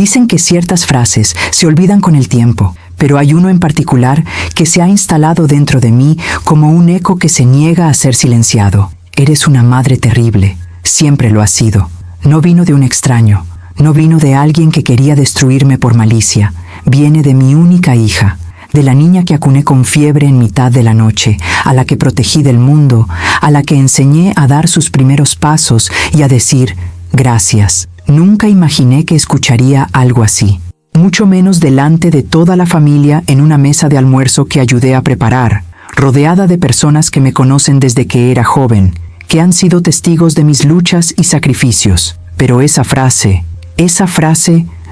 Dicen que ciertas frases se olvidan con el tiempo, pero hay uno en particular que se ha instalado dentro de mí como un eco que se niega a ser silenciado. Eres una madre terrible, siempre lo has sido. No vino de un extraño, no vino de alguien que quería destruirme por malicia, viene de mi única hija, de la niña que acuné con fiebre en mitad de la noche, a la que protegí del mundo, a la que enseñé a dar sus primeros pasos y a decir gracias. Nunca imaginé que escucharía algo así, mucho menos delante de toda la familia en una mesa de almuerzo que ayudé a preparar, rodeada de personas que me conocen desde que era joven, que han sido testigos de mis luchas y sacrificios. Pero esa frase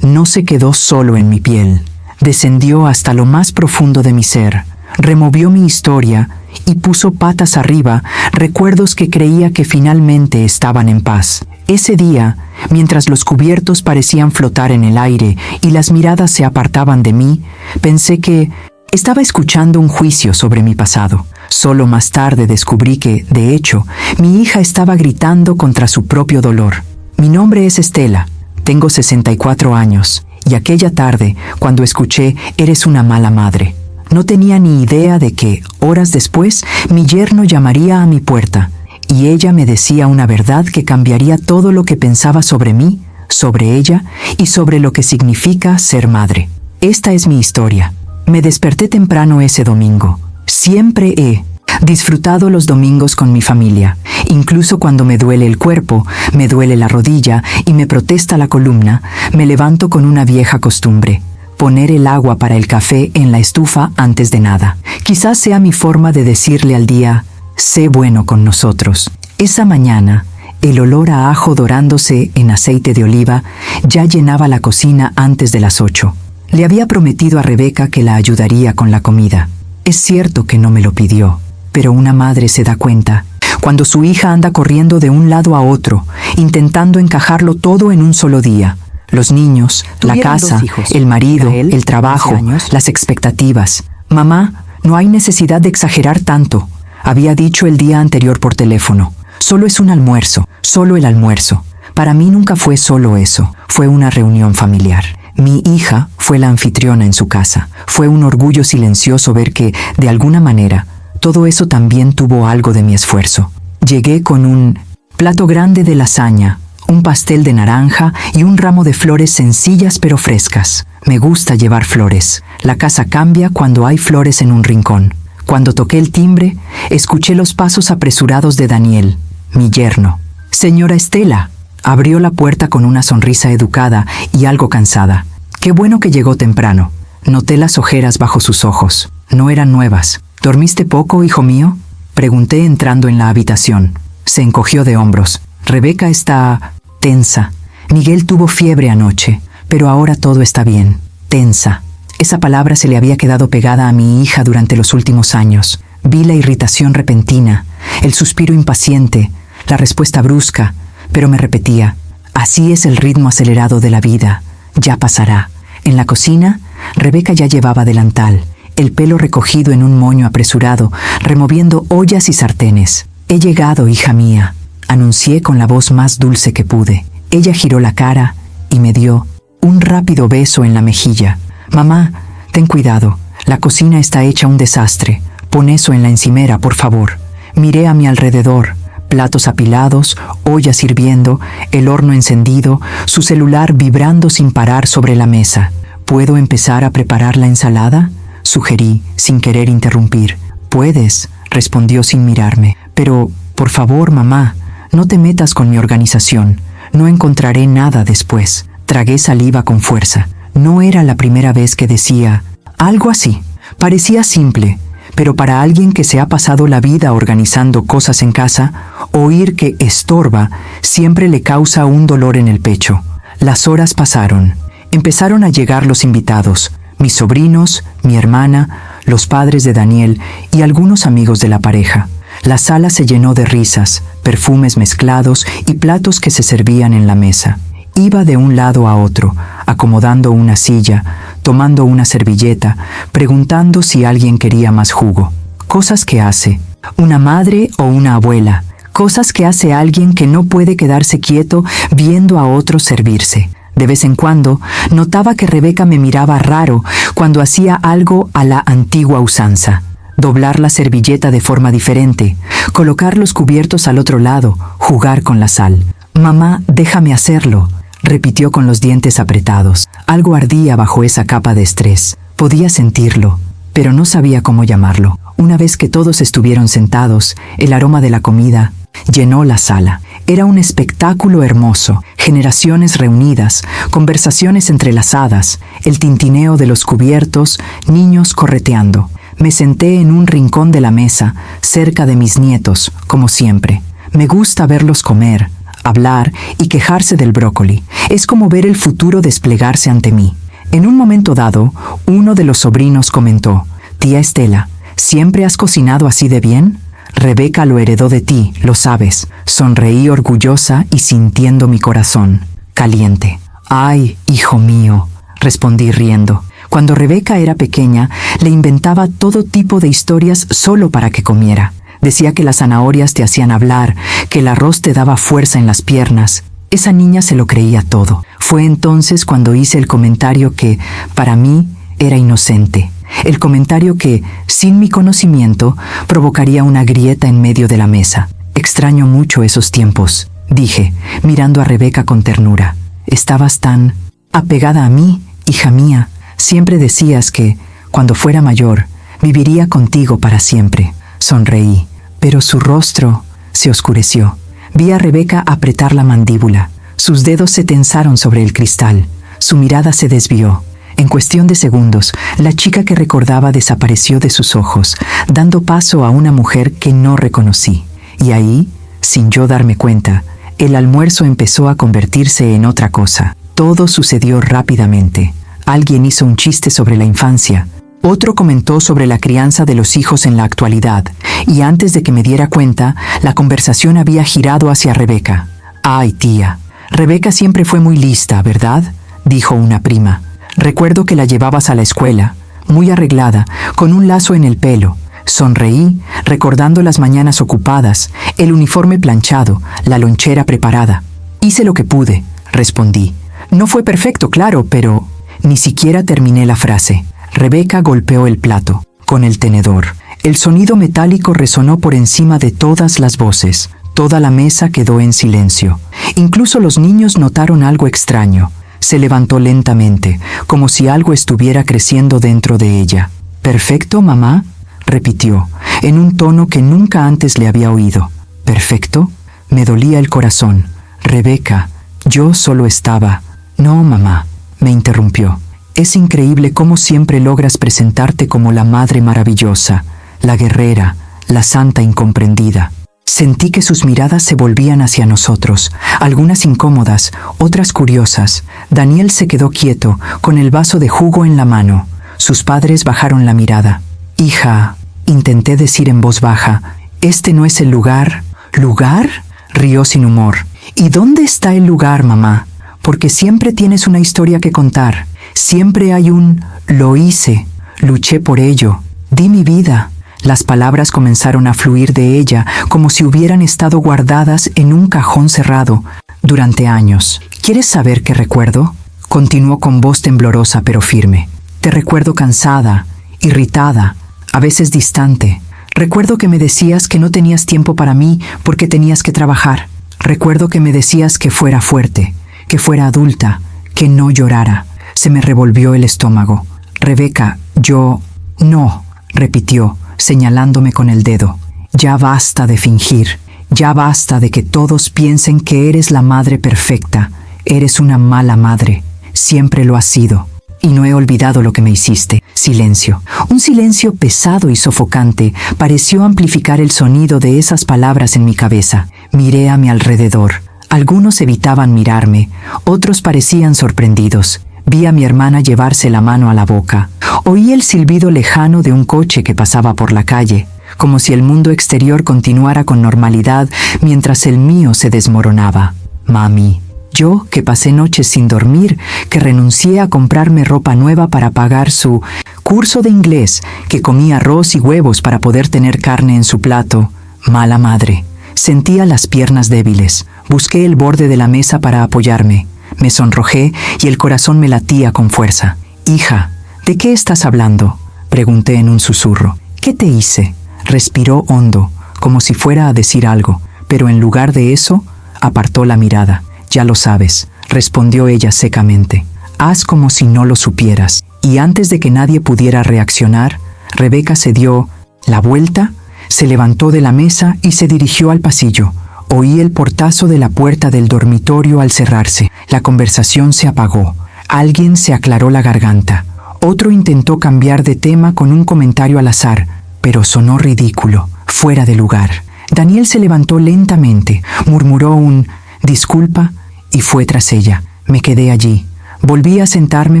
no se quedó solo en mi piel. Descendió hasta lo más profundo de mi ser, removió mi historia y puso patas arriba recuerdos que creía que finalmente estaban en paz. Ese día, mientras los cubiertos parecían flotar en el aire y las miradas se apartaban de mí, pensé que estaba escuchando un juicio sobre mi pasado. Solo más tarde descubrí que, de hecho, mi hija estaba gritando contra su propio dolor. Mi nombre es Estela, tengo 64 años, y aquella tarde, cuando escuché «Eres una mala madre», no tenía ni idea de que, horas después, mi yerno llamaría a mi puerta, y ella me decía una verdad que cambiaría todo lo que pensaba sobre mí, sobre ella y sobre lo que significa ser madre. Esta es mi historia. Me desperté temprano ese domingo. Siempre he disfrutado los domingos con mi familia. Incluso cuando me duele el cuerpo, me duele la rodilla y me protesta la columna, me levanto con una vieja costumbre: poner el agua para el café en la estufa antes de nada. Quizás sea mi forma de decirle al día: sé bueno con nosotros. Esa mañana, el olor a ajo dorándose en aceite de oliva ya llenaba la cocina antes de las 8. Le había prometido a Rebeca que la ayudaría con la comida. Es cierto que no me lo pidió, pero una madre se da cuenta cuando su hija anda corriendo de un lado a otro, intentando encajarlo todo en un solo día. Los niños, la casa, el marido, el trabajo, las expectativas. Mamá, no hay necesidad de exagerar tanto, había dicho el día anterior por teléfono. Solo es un almuerzo, solo el almuerzo. Para mí nunca fue solo eso, fue una reunión familiar. Mi hija fue la anfitriona en su casa. Fue un orgullo silencioso ver que, de alguna manera, todo eso también tuvo algo de mi esfuerzo. Llegué con un plato grande de lasaña, un pastel de naranja y un ramo de flores sencillas pero frescas. Me gusta llevar flores. La casa cambia cuando hay flores en un rincón. Cuando toqué el timbre, escuché los pasos apresurados de Daniel, mi yerno. «Señora Estela», abrió la puerta con una sonrisa educada y algo cansada. «Qué bueno que llegó temprano». Noté las ojeras bajo sus ojos. No eran nuevas. «¿Dormiste poco, hijo mío?», pregunté entrando en la habitación. Se encogió de hombros. «Rebeca está tensa. Miguel tuvo fiebre anoche, pero ahora todo está bien». Tensa. Esa palabra se le había quedado pegada a mi hija durante los últimos años. Vi la irritación repentina, el suspiro impaciente, la respuesta brusca, pero me repetía: así es el ritmo acelerado de la vida, ya pasará. En la cocina, Rebeca ya llevaba delantal, el pelo recogido en un moño apresurado, removiendo ollas y sartenes. «He llegado, hija mía», anuncié con la voz más dulce que pude. Ella giró la cara y me dio un rápido beso en la mejilla. «Mamá, ten cuidado, la cocina está hecha un desastre. Pon eso en la encimera, por favor». Miré a mi alrededor, platos apilados, ollas hirviendo, el horno encendido, su celular vibrando sin parar sobre la mesa. «¿Puedo empezar a preparar la ensalada?», sugerí, sin querer interrumpir. «Puedes», respondió sin mirarme. «Pero, por favor, mamá, no te metas con mi organización. No encontraré nada después». Tragué saliva con fuerza. No era la primera vez que decía algo así. Parecía simple, pero para alguien que se ha pasado la vida organizando cosas en casa, oír que estorba siempre le causa un dolor en el pecho. Las horas pasaron. Empezaron a llegar los invitados, mis sobrinos, mi hermana, los padres de Daniel y algunos amigos de la pareja. La sala se llenó de risas, perfumes mezclados y platos que se servían en la mesa. Iba de un lado a otro, acomodando una silla, tomando una servilleta, preguntando si alguien quería más jugo. Cosas que hace una madre o una abuela, cosas que hace alguien que no puede quedarse quieto viendo a otros servirse. De vez en cuando, notaba que Rebeca me miraba raro cuando hacía algo a la antigua usanza. Doblar la servilleta de forma diferente, colocar los cubiertos al otro lado, jugar con la sal. «Mamá, déjame hacerlo», repitió con los dientes apretados. Algo ardía bajo esa capa de estrés. Podía sentirlo, pero no sabía cómo llamarlo. Una vez que todos estuvieron sentados, el aroma de la comida llenó la sala. Era un espectáculo hermoso, generaciones reunidas, conversaciones entrelazadas, el tintineo de los cubiertos, niños correteando. Me senté en un rincón de la mesa, cerca de mis nietos, como siempre. Me gusta verlos comer, hablar y quejarse del brócoli. Es como ver el futuro desplegarse ante mí. En un momento dado, uno de los sobrinos comentó: «Tía Estela, ¿siempre has cocinado así de bien? Rebeca lo heredó de ti, lo sabes». Sonreí orgullosa y sintiendo mi corazón caliente. «Ay, hijo mío», respondí riendo. Cuando Rebeca era pequeña, le inventaba todo tipo de historias solo para que comiera. Decía que las zanahorias te hacían hablar, que el arroz te daba fuerza en las piernas. Esa niña se lo creía todo. Fue entonces cuando hice el comentario que, para mí, era inocente. El comentario que, sin mi conocimiento, provocaría una grieta en medio de la mesa. «Extraño mucho esos tiempos», dije, mirando a Rebeca con ternura. «Estabas tan apegada a mí, hija mía. Siempre decías que, cuando fuera mayor, viviría contigo para siempre». Sonreí, pero su rostro se oscureció. Vi a Rebeca apretar la mandíbula. Sus dedos se tensaron sobre el cristal. Su mirada se desvió. En cuestión de segundos, la chica que recordaba desapareció de sus ojos, dando paso a una mujer que no reconocí. Y ahí, sin yo darme cuenta, el almuerzo empezó a convertirse en otra cosa. Todo sucedió rápidamente. Alguien hizo un chiste sobre la infancia. Otro comentó sobre la crianza de los hijos en la actualidad, y antes de que me diera cuenta, la conversación había girado hacia Rebeca. «Ay, tía, Rebeca siempre fue muy lista, ¿verdad?», dijo una prima. «Recuerdo que la llevabas a la escuela, muy arreglada, con un lazo en el pelo». Sonreí, recordando las mañanas ocupadas, el uniforme planchado, la lonchera preparada. «Hice lo que pude», respondí. «No fue perfecto, claro, pero...». Ni siquiera terminé la frase. Rebeca golpeó el plato con el tenedor. El sonido metálico resonó por encima de todas las voces. Toda la mesa quedó en silencio. Incluso los niños notaron algo extraño. Se levantó lentamente, como si algo estuviera creciendo dentro de ella. «¿Perfecto, mamá?», repitió, en un tono que nunca antes le había oído. «¿Perfecto?». Me dolía el corazón. «Rebeca, yo solo estaba...». «No, mamá», me interrumpió. «Es increíble cómo siempre logras presentarte como la madre maravillosa, la guerrera, la santa incomprendida». Sentí que sus miradas se volvían hacia nosotros, algunas incómodas, otras curiosas. Daniel se quedó quieto, con el vaso de jugo en la mano. Sus padres bajaron la mirada. «Hija», intenté decir en voz baja, «este no es el lugar». «¿Lugar?», rió sin humor. «¿Y dónde está el lugar, mamá? Porque siempre tienes una historia que contar. Siempre hay un «lo hice», «luché por ello», «di mi vida». Las palabras comenzaron a fluir de ella como si hubieran estado guardadas en un cajón cerrado durante años. «¿Quieres saber qué recuerdo?», continuó con voz temblorosa pero firme. «Te recuerdo cansada, irritada, a veces distante. Recuerdo que me decías que no tenías tiempo para mí porque tenías que trabajar. Recuerdo que me decías que fuera fuerte, que fuera adulta, que no llorara». Se me revolvió el estómago. «Rebeca, yo...». «No», repitió, señalándome con el dedo. «Ya basta de fingir. Ya basta de que todos piensen que eres la madre perfecta. Eres una mala madre. Siempre lo has sido. Y no he olvidado lo que me hiciste». Silencio. Un silencio pesado y sofocante pareció amplificar el sonido de esas palabras en mi cabeza. Miré a mi alrededor. Algunos evitaban mirarme, otros parecían sorprendidos. Vi a mi hermana llevarse la mano a la boca. Oí el silbido lejano de un coche que pasaba por la calle, como si el mundo exterior continuara con normalidad mientras el mío se desmoronaba. «Mami». Yo, que pasé noches sin dormir, que renuncié a comprarme ropa nueva para pagar su curso de inglés, que comí arroz y huevos para poder tener carne en su plato. Mala madre. Sentía las piernas débiles. Busqué el borde de la mesa para apoyarme. Me sonrojé y el corazón me latía con fuerza. «Hija, ¿de qué estás hablando?», pregunté en un susurro. «¿Qué te hice?». Respiró hondo, como si fuera a decir algo, pero en lugar de eso, apartó la mirada. «Ya lo sabes», respondió ella secamente. «Haz como si no lo supieras». Y antes de que nadie pudiera reaccionar, Rebeca se dio la vuelta, se levantó de la mesa y se dirigió al pasillo. Oí el portazo de la puerta del dormitorio al cerrarse. La conversación se apagó. Alguien se aclaró la garganta. Otro intentó cambiar de tema con un comentario al azar, pero sonó ridículo, fuera de lugar. Daniel se levantó lentamente, murmuró un «disculpa» y fue tras ella. Me quedé allí. Volví a sentarme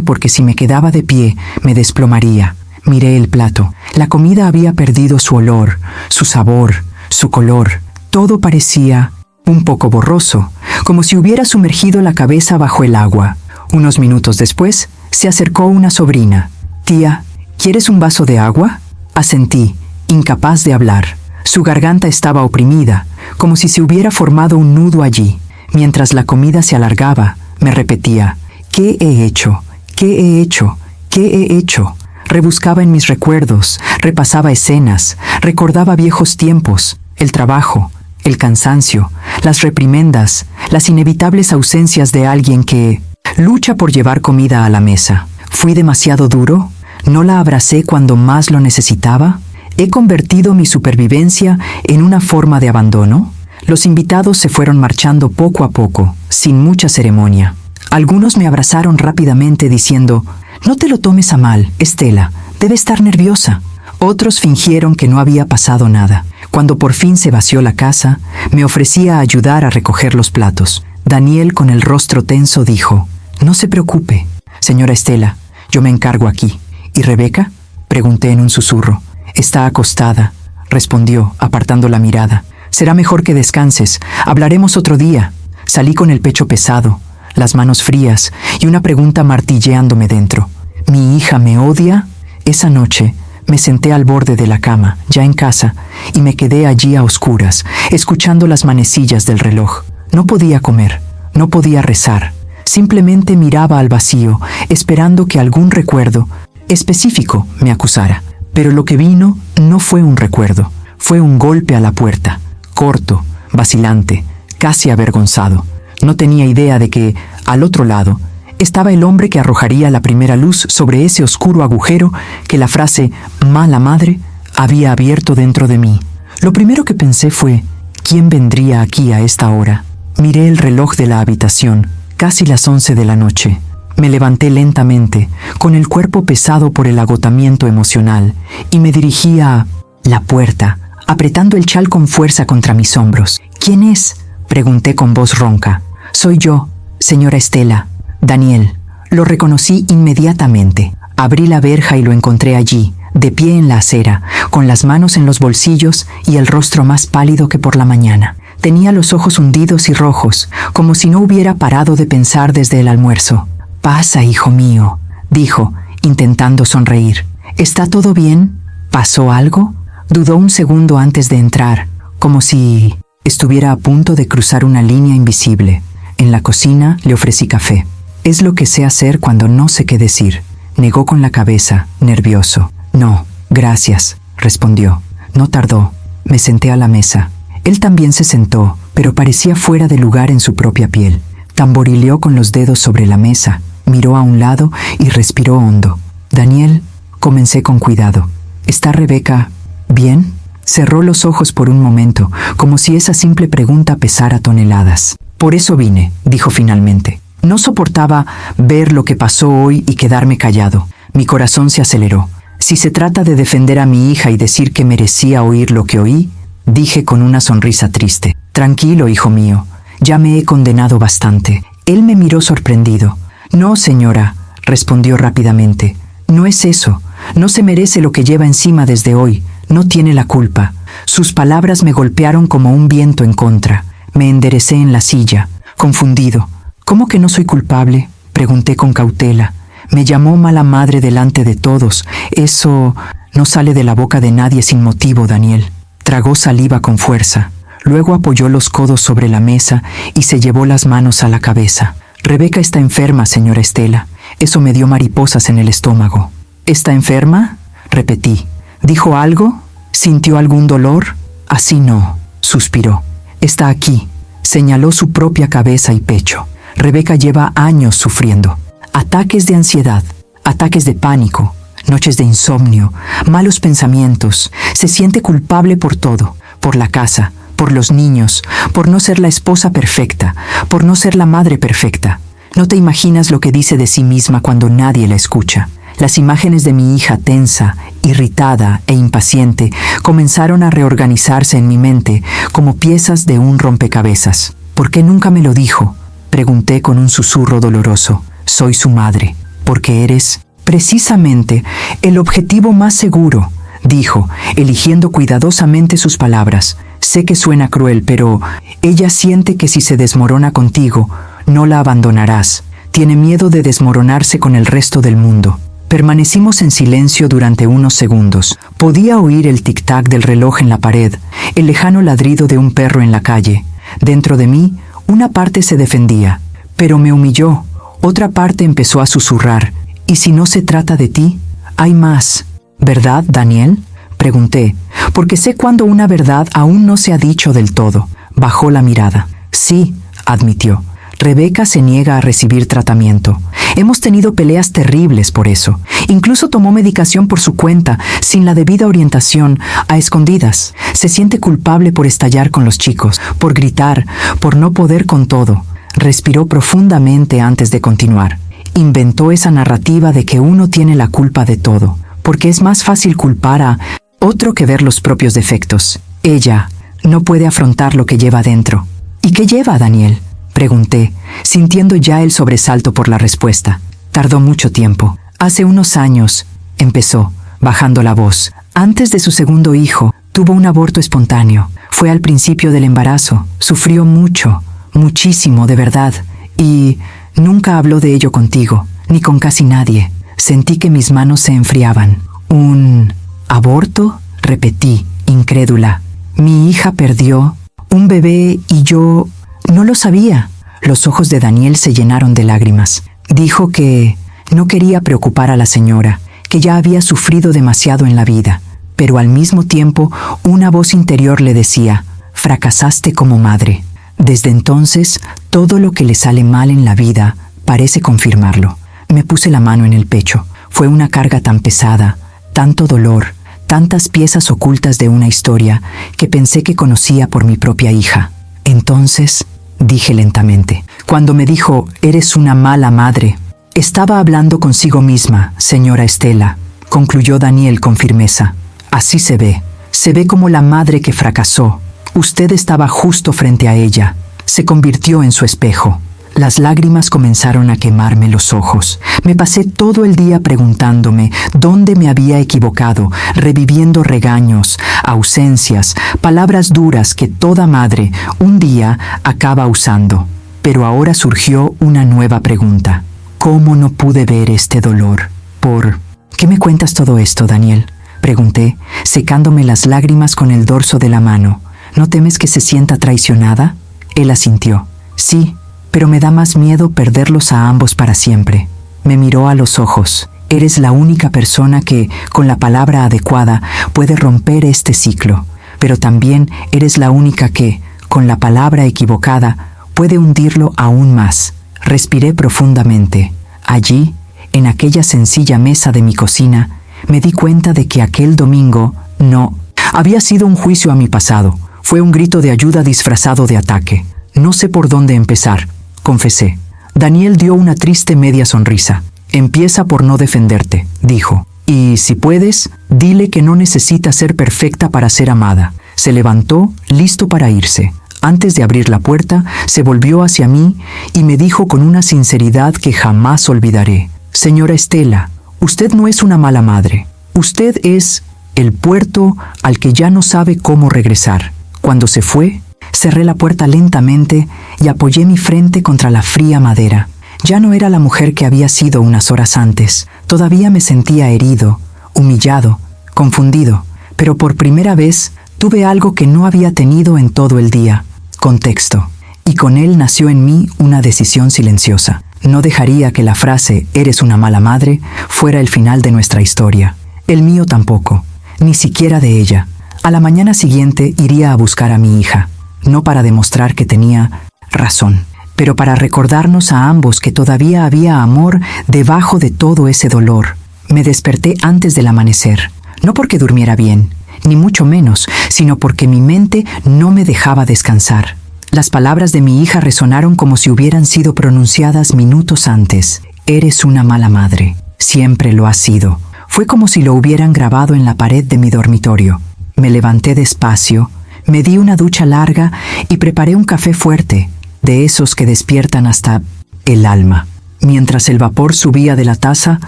porque si me quedaba de pie, me desplomaría. Miré el plato. La comida había perdido su olor, su sabor, su color. Todo parecía un poco borroso, como si hubiera sumergido la cabeza bajo el agua. Unos minutos después, se acercó una sobrina. «Tía, ¿quieres un vaso de agua?». Asentí, incapaz de hablar. Su garganta estaba oprimida, como si se hubiera formado un nudo allí. Mientras la comida se alargaba, me repetía: «¿Qué he hecho? ¿Qué he hecho? ¿Qué he hecho?». Rebuscaba en mis recuerdos, repasaba escenas, recordaba viejos tiempos, el trabajo, el cansancio, las reprimendas, las inevitables ausencias de alguien que lucha por llevar comida a la mesa. ¿Fui demasiado duro? ¿No la abracé cuando más lo necesitaba? ¿He convertido mi supervivencia en una forma de abandono? Los invitados se fueron marchando poco a poco, sin mucha ceremonia. Algunos me abrazaron rápidamente diciendo: «No te lo tomes a mal, Estela, debe estar nerviosa». Otros fingieron que no había pasado nada. Cuando por fin se vació la casa, me ofrecía ayudar a recoger los platos. Daniel, con el rostro tenso, dijo: «No se preocupe, señora Estela, yo me encargo aquí». «¿Y Rebeca?», pregunté en un susurro. «Está acostada», respondió, apartando la mirada. «Será mejor que descanses, hablaremos otro día». Salí con el pecho pesado, las manos frías y una pregunta martilleándome dentro. ¿Mi hija me odia? Esa noche me senté al borde de la cama, ya en casa, y me quedé allí a oscuras, escuchando las manecillas del reloj. No podía comer, no podía rezar. Simplemente miraba al vacío, esperando que algún recuerdo específico me acusara. Pero lo que vino no fue un recuerdo, fue un golpe a la puerta, corto, vacilante, casi avergonzado. No tenía idea de que, al otro lado, estaba el hombre que arrojaría la primera luz sobre ese oscuro agujero que la frase «mala madre» había abierto dentro de mí. Lo primero que pensé fue: ¿quién vendría aquí a esta hora? Miré el reloj de la habitación, casi las 11 de la noche. Me levanté lentamente, con el cuerpo pesado por el agotamiento emocional, y me dirigí a la puerta, apretando el chal con fuerza contra mis hombros. «¿Quién es?», pregunté con voz ronca. «Soy yo, señora Estela, Daniel». Lo reconocí inmediatamente. Abrí la verja y lo encontré allí, de pie en la acera, con las manos en los bolsillos y el rostro más pálido que por la mañana. Tenía los ojos hundidos y rojos, como si no hubiera parado de pensar desde el almuerzo. «Pasa, hijo mío», dijo, intentando sonreír. «¿Está todo bien? ¿Pasó algo?». Dudó un segundo antes de entrar, como si estuviera a punto de cruzar una línea invisible. En la cocina le ofrecí café. «Es lo que sé hacer cuando no sé qué decir», negó con la cabeza, nervioso. «No, gracias», respondió. No tardó. Me senté a la mesa. Él también se sentó, pero parecía fuera de lugar en su propia piel. Tamborileó con los dedos sobre la mesa, miró a un lado y respiró hondo. «Daniel», comencé con cuidado, «¿está Rebeca bien?». Cerró los ojos por un momento, como si esa simple pregunta pesara toneladas. «Por eso vine», dijo finalmente. No soportaba ver lo que pasó hoy y quedarme callado. Mi corazón se aceleró. Si se trata de defender a mi hija y decir que merecía oír lo que oí, dije con una sonrisa triste: «Tranquilo, hijo mío, ya me he condenado bastante». Él me miró sorprendido. «No, señora», respondió rápidamente. «No es eso. No se merece lo que lleva encima desde hoy. No tiene la culpa». Sus palabras me golpearon como un viento en contra. Me enderecé en la silla, confundido. «¿Cómo que no soy culpable?», pregunté con cautela. «Me llamó mala madre delante de todos. Eso no sale de la boca de nadie sin motivo, Daniel». Tragó saliva con fuerza. Luego apoyó los codos sobre la mesa y se llevó las manos a la cabeza. Rebeca está enferma, señora Estela. Eso me dio mariposas en el estómago. ¿Está enferma? Repetí. ¿Dijo algo? ¿Sintió algún dolor? Así no, suspiró. Está aquí. Señaló su propia cabeza y pecho. Rebeca lleva años sufriendo. Ataques de ansiedad, ataques de pánico, noches de insomnio, malos pensamientos. Se siente culpable por todo, por la casa, por los niños, por no ser la esposa perfecta, por no ser la madre perfecta. No te imaginas lo que dice de sí misma cuando nadie la escucha. Las imágenes de mi hija tensa, irritada e impaciente comenzaron a reorganizarse en mi mente como piezas de un rompecabezas. ¿Por qué nunca me lo dijo? Pregunté con un susurro doloroso. Soy su madre, porque eres, precisamente, el objetivo más seguro, dijo, eligiendo cuidadosamente sus palabras. Sé que suena cruel, pero ella siente que si se desmorona contigo, no la abandonarás. Tiene miedo de desmoronarse con el resto del mundo. Permanecimos en silencio durante unos segundos. Podía oír el tic-tac del reloj en la pared, el lejano ladrido de un perro en la calle. Dentro de mí, una parte se defendía, pero me humilló. Otra parte empezó a susurrar. ¿Y si no se trata de ti? Hay más. ¿Verdad, Daniel? Pregunté, porque sé cuando una verdad aún no se ha dicho del todo. Bajó la mirada. Sí, admitió. Rebeca se niega a recibir tratamiento. Hemos tenido peleas terribles por eso. Incluso tomó medicación por su cuenta, sin la debida orientación, a escondidas. Se siente culpable por estallar con los chicos, por gritar, por no poder con todo. Respiró profundamente antes de continuar. Inventó esa narrativa de que uno tiene la culpa de todo, porque es más fácil culpar a otro que ver los propios defectos. Ella no puede afrontar lo que lleva dentro. ¿Y qué lleva, Daniel?, pregunté, sintiendo ya el sobresalto por la respuesta. Tardó mucho tiempo. Hace unos años, empezó, bajando la voz. Antes de su segundo hijo, tuvo un aborto espontáneo. Fue al principio del embarazo. Sufrió mucho, muchísimo, de verdad. Y nunca habló de ello contigo, ni con casi nadie. Sentí que mis manos se enfriaban. ¿Un aborto?, repetí, incrédula. Mi hija perdió un bebé y yo no lo sabía. Los ojos de Daniel se llenaron de lágrimas. Dijo que no quería preocupar a la señora, que ya había sufrido demasiado en la vida, pero al mismo tiempo una voz interior le decía, fracasaste como madre. Desde entonces, todo lo que le sale mal en la vida parece confirmarlo. Me puse la mano en el pecho. Fue una carga tan pesada, tanto dolor, tantas piezas ocultas de una historia que pensé que conocía por mi propia hija. Entonces, dije lentamente, cuando me dijo, eres una mala madre, estaba hablando consigo misma, señora Estela, concluyó Daniel con firmeza. Así se ve como la madre que fracasó. Usted estaba justo frente a ella. Se convirtió en su espejo. Las lágrimas comenzaron a quemarme los ojos. Me pasé todo el día preguntándome dónde me había equivocado, reviviendo regaños, ausencias, palabras duras que toda madre un día acaba usando. Pero ahora surgió una nueva pregunta. ¿Cómo no pude ver este dolor? ¿Por qué me cuentas todo esto, Daniel?, pregunté, secándome las lágrimas con el dorso de la mano. ¿No temes que se sienta traicionada? Él asintió. Sí, pero me da más miedo perderlos a ambos para siempre. Me miró a los ojos. Eres la única persona que, con la palabra adecuada, puede romper este ciclo. Pero también eres la única que, con la palabra equivocada, puede hundirlo aún más. Respiré profundamente. Allí, en aquella sencilla mesa de mi cocina, me di cuenta de que aquel domingo no había sido un juicio a mi pasado. Fue un grito de ayuda disfrazado de ataque. No sé por dónde empezar, confesé. Daniel dio una triste media sonrisa. Empieza por no defenderte, dijo. Y si puedes, dile que no necesita ser perfecta para ser amada. Se levantó, listo para irse. Antes de abrir la puerta, se volvió hacia mí y me dijo con una sinceridad que jamás olvidaré. Señora Estela, usted no es una mala madre. Usted es el puerto al que ya no sabe cómo regresar. Cuando se fue, cerré la puerta lentamente y apoyé mi frente contra la fría madera. Ya no era la mujer que había sido unas horas antes. Todavía me sentía herido, humillado, confundido, pero por primera vez tuve algo que no había tenido en todo el día. Contexto. y con él nació en mí una decisión silenciosa. No dejaría que la frase «eres una mala madre» fuera el final de nuestra historia. El mío tampoco, ni siquiera de ella. A la mañana siguiente iría a buscar a mi hija, no para demostrar que tenía razón, pero para recordarnos a ambos que todavía había amor debajo de todo ese dolor. Me desperté antes del amanecer, no porque durmiera bien, ni mucho menos, sino porque mi mente no me dejaba descansar. Las palabras de mi hija resonaron como si hubieran sido pronunciadas minutos antes. «Eres una mala madre. Siempre lo has sido». Fue como si lo hubieran grabado en la pared de mi dormitorio. Me levanté despacio, me di una ducha larga y preparé un café fuerte, de esos que despiertan hasta el alma. Mientras el vapor subía de la taza,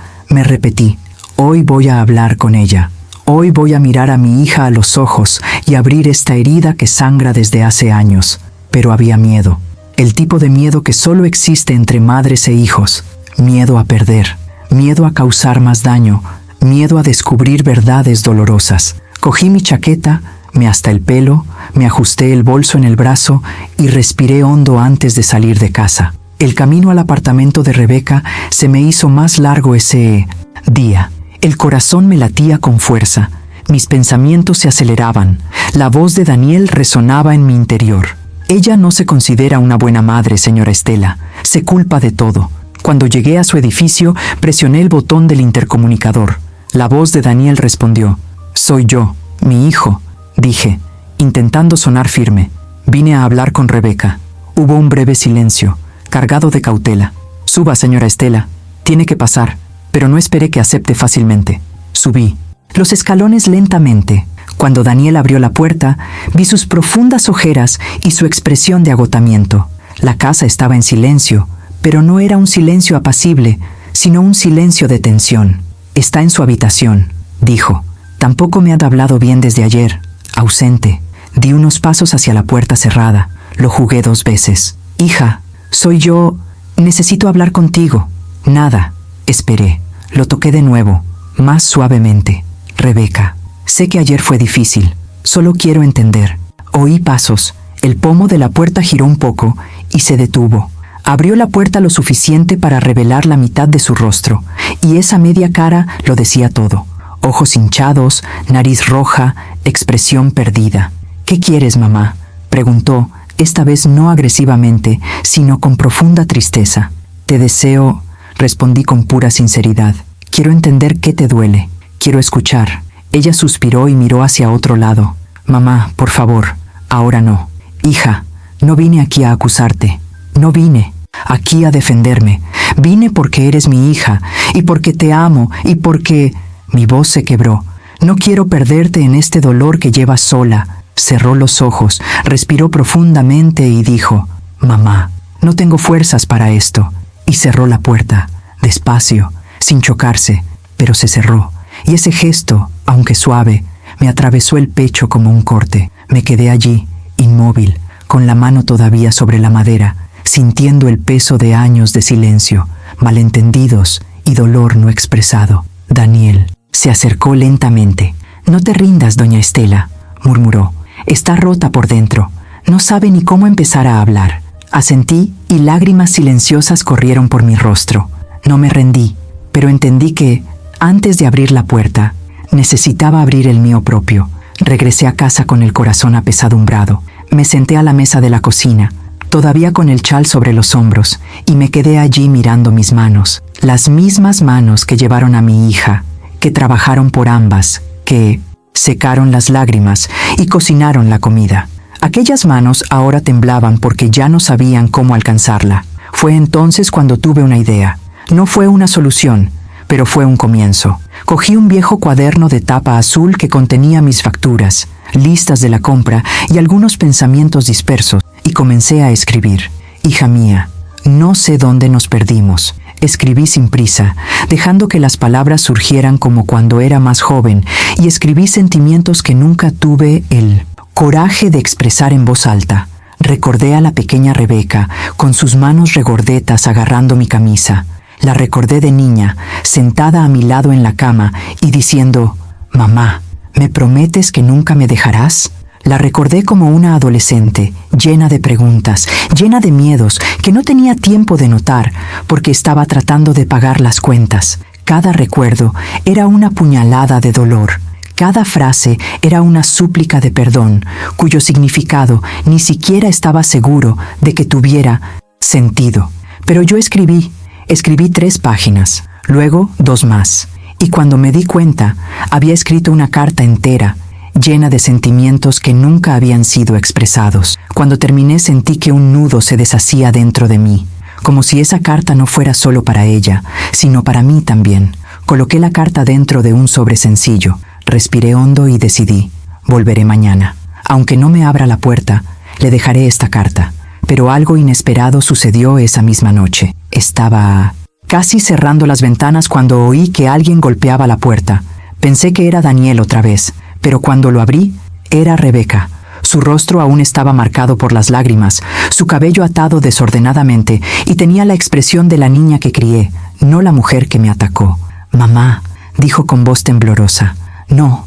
me repetí: «Hoy voy a hablar con ella. Hoy voy a mirar a mi hija a los ojos y abrir esta herida que sangra desde hace años». Pero había miedo, el tipo de miedo que solo existe entre madres e hijos. Miedo a perder, miedo a causar más daño, miedo a descubrir verdades dolorosas. Cogí mi chaqueta, me hasta el pelo, me ajusté el bolso en el brazo y respiré hondo antes de salir de casa. El camino al apartamento de Rebeca se me hizo más largo ese día. El corazón me latía con fuerza, mis pensamientos se aceleraban, la voz de Daniel resonaba en mi interior. «Ella no se considera una buena madre, señora Estela. Se culpa de todo». Cuando llegué a su edificio, presioné el botón del intercomunicador. La voz de Daniel respondió: «Soy yo, mi hijo», dije, intentando sonar firme. «Vine a hablar con Rebeca». Hubo un breve silencio, cargado de cautela. «Suba, señora Estela. Tiene que pasar». Pero no esperé que acepte fácilmente. Subí los escalones lentamente. Cuando Daniel abrió la puerta, vi sus profundas ojeras y su expresión de agotamiento. La casa estaba en silencio, pero no era un silencio apacible, sino un silencio de tensión. «Está en su habitación», dijo. «Tampoco me ha hablado bien desde ayer. Ausente». Di unos pasos hacia la puerta cerrada. Lo jugué 2 veces. «Hija, soy yo. Necesito hablar contigo». «Nada». Esperé. Lo toqué de nuevo, más suavemente. «Rebeca, sé que ayer fue difícil. Solo quiero entender». Oí pasos. El pomo de la puerta giró un poco y se detuvo. Abrió la puerta lo suficiente para revelar la mitad de su rostro, y esa media cara lo decía todo. Ojos hinchados, nariz roja, expresión perdida. «¿Qué quieres, mamá?», preguntó, esta vez no agresivamente, sino con profunda tristeza. «Te deseo», respondí con pura sinceridad. «Quiero entender qué te duele. Quiero escuchar». Ella suspiró y miró hacia otro lado. «Mamá, por favor, ahora no». «Hija, no vine aquí a acusarte. No vine aquí a defenderme. Vine porque eres mi hija, y porque te amo, y porque...». Mi voz se quebró. «No quiero perderte en este dolor que llevas sola». Cerró los ojos, respiró profundamente y dijo: «Mamá, no tengo fuerzas para esto». Y cerró la puerta, despacio, sin chocarse, pero se cerró. Y ese gesto, aunque suave, me atravesó el pecho como un corte. Me quedé allí, inmóvil, con la mano todavía sobre la madera, sintiendo el peso de años de silencio, malentendidos y dolor no expresado. Daniel se acercó lentamente. «No te rindas, doña Estela», murmuró. «Está rota por dentro. No sabe ni cómo empezar a hablar». Asentí y lágrimas silenciosas corrieron por mi rostro. No me rendí, pero entendí que, antes de abrir la puerta, necesitaba abrir el mío propio. Regresé a casa con el corazón apesadumbrado. Me senté a la mesa de la cocina, todavía con el chal sobre los hombros, y me quedé allí mirando mis manos. Las mismas manos que llevaron a mi hija, que trabajaron por ambas, que secaron las lágrimas y cocinaron la comida. Aquellas manos ahora temblaban porque ya no sabían cómo alcanzarla. Fue entonces cuando tuve una idea. No fue una solución, pero fue un comienzo. Cogí un viejo cuaderno de tapa azul que contenía mis facturas, listas de la compra y algunos pensamientos dispersos, y comencé a escribir. «Hija mía, no sé dónde nos perdimos». Escribí sin prisa, dejando que las palabras surgieran como cuando era más joven, y escribí sentimientos que nunca tuve el coraje de expresar en voz alta. Recordé a la pequeña Rebeca, con sus manos regordetas agarrando mi camisa. La recordé de niña, sentada a mi lado en la cama y diciendo: «Mamá, ¿me prometes que nunca me dejarás?». La recordé como una adolescente, llena de preguntas, llena de miedos, que no tenía tiempo de notar, porque estaba tratando de pagar las cuentas. Cada recuerdo era una puñalada de dolor. Cada frase era una súplica de perdón, cuyo significado ni siquiera estaba seguro de que tuviera sentido. Pero yo escribí 3 páginas, luego 2 más. Y cuando me di cuenta, había escrito una carta entera, llena de sentimientos que nunca habían sido expresados. Cuando terminé sentí que un nudo se deshacía dentro de mí, como si esa carta no fuera solo para ella, sino para mí también. Coloqué la carta dentro de un sobre sencillo, respiré hondo y decidí, volveré mañana. Aunque no me abra la puerta, le dejaré esta carta. Pero algo inesperado sucedió esa misma noche. Estaba casi cerrando las ventanas cuando oí que alguien golpeaba la puerta. Pensé que era Daniel otra vez, pero cuando lo abrí, era Rebeca. Su rostro aún estaba marcado por las lágrimas, su cabello atado desordenadamente, y tenía la expresión de la niña que crié, no la mujer que me atacó. «Mamá», dijo con voz temblorosa. No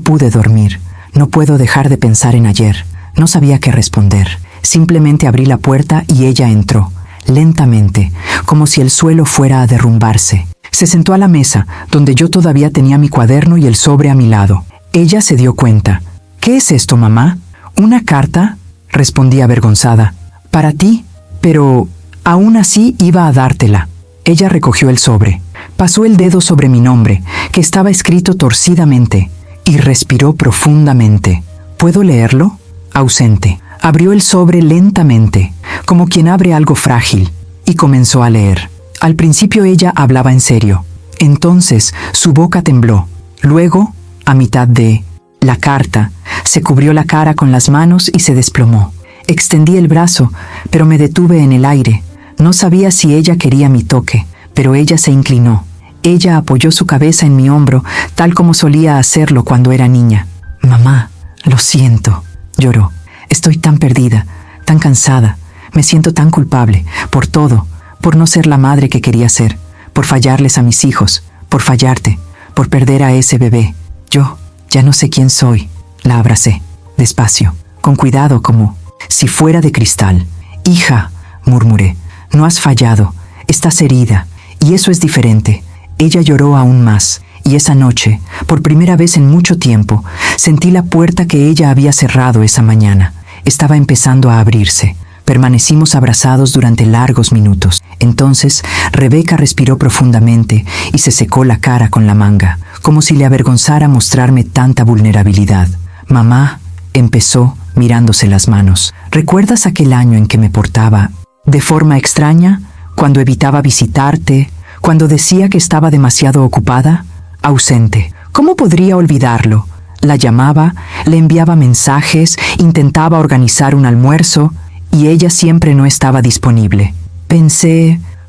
pude dormir. No puedo dejar de pensar en ayer. No sabía qué responder. Simplemente abrí la puerta y ella entró, lentamente, como si el suelo fuera a derrumbarse. Se sentó a la mesa, donde yo todavía tenía mi cuaderno y el sobre a mi lado. Ella se dio cuenta. «¿Qué es esto, mamá?» «¿Una carta?», respondí avergonzada. «Para ti, pero aún así iba a dártela». Ella recogió el sobre, pasó el dedo sobre mi nombre, que estaba escrito torcidamente, y respiró profundamente. «¿Puedo leerlo?». Ausente. Abrió el sobre lentamente, como quien abre algo frágil, y comenzó a leer. Al principio ella hablaba en serio. Entonces su boca tembló. Luego, a mitad de la carta, se cubrió la cara con las manos y se desplomó. Extendí el brazo, pero me detuve en el aire. No sabía si ella quería mi toque, pero ella se inclinó. Ella apoyó su cabeza en mi hombro, tal como solía hacerlo cuando era niña. «Mamá, lo siento», lloró. «Estoy tan perdida, tan cansada. Me siento tan culpable, por todo, por no ser la madre que quería ser, por fallarles a mis hijos, por fallarte, por perder a ese bebé. Yo ya no sé quién soy». La abracé, despacio, con cuidado, como si fuera de cristal. «Hija», murmuré, «no has fallado, estás herida, y eso es diferente». Ella lloró aún más, y esa noche, por primera vez en mucho tiempo, sentí la puerta que ella había cerrado esa mañana. Estaba empezando a abrirse. Permanecimos abrazados durante largos minutos. Entonces, Rebeca respiró profundamente y se secó la cara con la manga, como si le avergonzara mostrarme tanta vulnerabilidad. «Mamá», empezó, mirándose las manos, «¿recuerdas aquel año en que me portaba de forma extraña? Cuando evitaba visitarte, cuando decía que estaba demasiado ocupada». Ausente. ¿Cómo podría olvidarlo? La llamaba, le enviaba mensajes, intentaba organizar un almuerzo, y ella siempre no estaba disponible.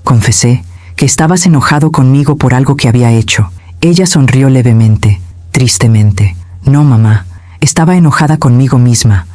Confesé, que estabas enojado conmigo por algo que había hecho. Ella sonrió levemente, tristemente. «No, mamá, estaba enojada conmigo misma,